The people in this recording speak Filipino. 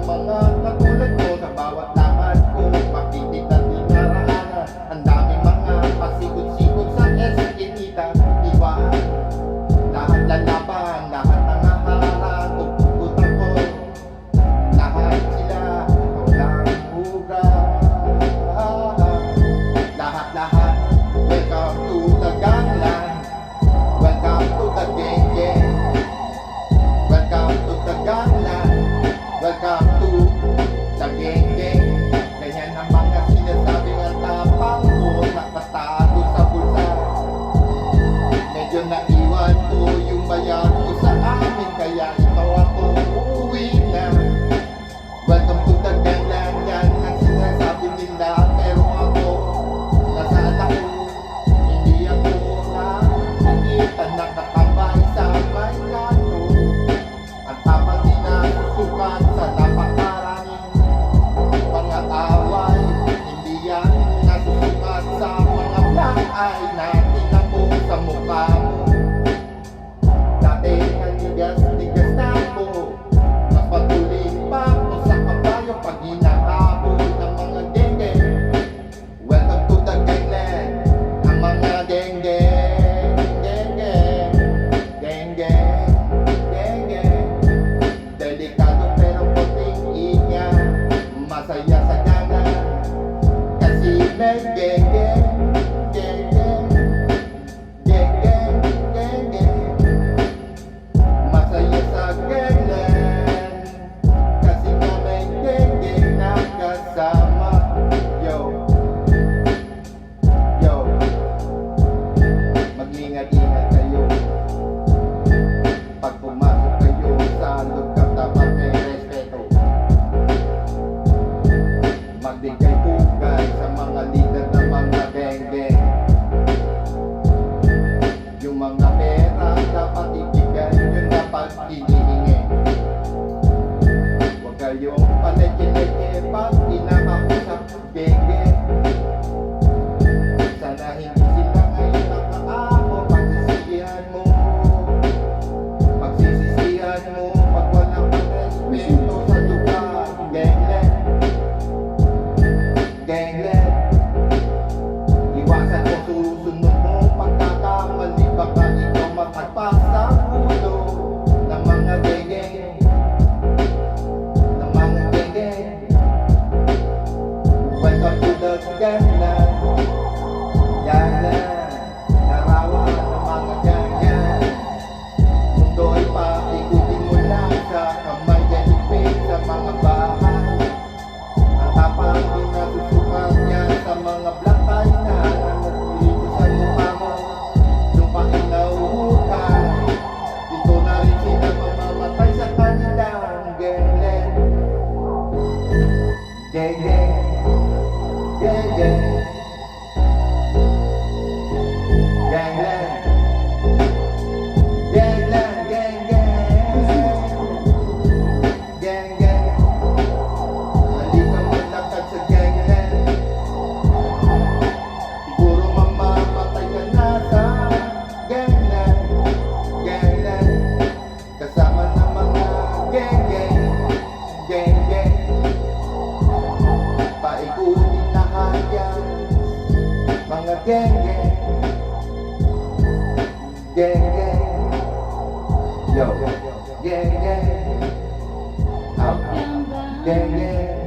mga katulad mo sa bawat lakad ko. Makitit at dinaraanan, ang daming mga pasikot-sikot sa eskinita. Iwan, lahat lalaban, lahat ang haharang, tutugutan ko. Lahat sila, ikaw lang hugas. Lahat-lahat, welcome to the gangland. Welcome to the gang-gang. Welcome to the gangland. Welcome to the gang-gang. Ganyan ang mga sinasabing ang tapang ko, nakatago sa bulsa. Medyo naiwan ko yung bayan ko sa amin, kaya ikaw ako uuwi na. Welcome to the gangland, yan ang sinasabi nila, pero ako nasaan ako? Hindi ako nakikita, nakatambay sa may kanto. Ang tapang di nasusukat sa napakaraming mga away. Hindi yan nasusukat sa mga black eye na tinamo sa mukha mo. Dati ang tigas-tigas na ako, mas patuloy pa ako sa kabayo pag hinahabol ng mga genge. Welcome to the gangland, ang mga genge. Delikado pero puting ingat, masaya sa gangland kasi may genge. Masaya sa gangland kasi nga may genge na kasama. Yo, mag-ingat-ingat kayo pag pumasok kayo sa lugar, dapat may respeto. Magbigay pugay sa mga leader ng mga geng-geng. Yung mga pera dapat ibigay, yung dapat hinihingi. Huwag kayong paleke-leke pag kinakausap geng-geng. Sana hindi sila ngayon nakaako, pagsisisihan mo pag wala kang respeto sa lugar. Gangland, iwasan mo susunod mo pagkakamali, baka ikaw matagpas sa ulo ng mga geng-geng. Welcome to the gangland. Larawan ng mga gangland. Mundo'y paikutin mo lang sa kamay, ganipin sa mga bahay. Ang tapang di nasusukat niya sa mga black eye na nagpilito sa mukha mo. Lupain na uhukay, dito na rin sila mamamatay sa kanilang gangland. Geng-geng, geng-geng, gangland. Hindi ka maglakad sa gangland, siguro mamamatay ka na sa gangland. Kasama ng mga geng-geng. Paikutin lahat yan, mga geng-geng. Yo, geng-geng. Geng-geng.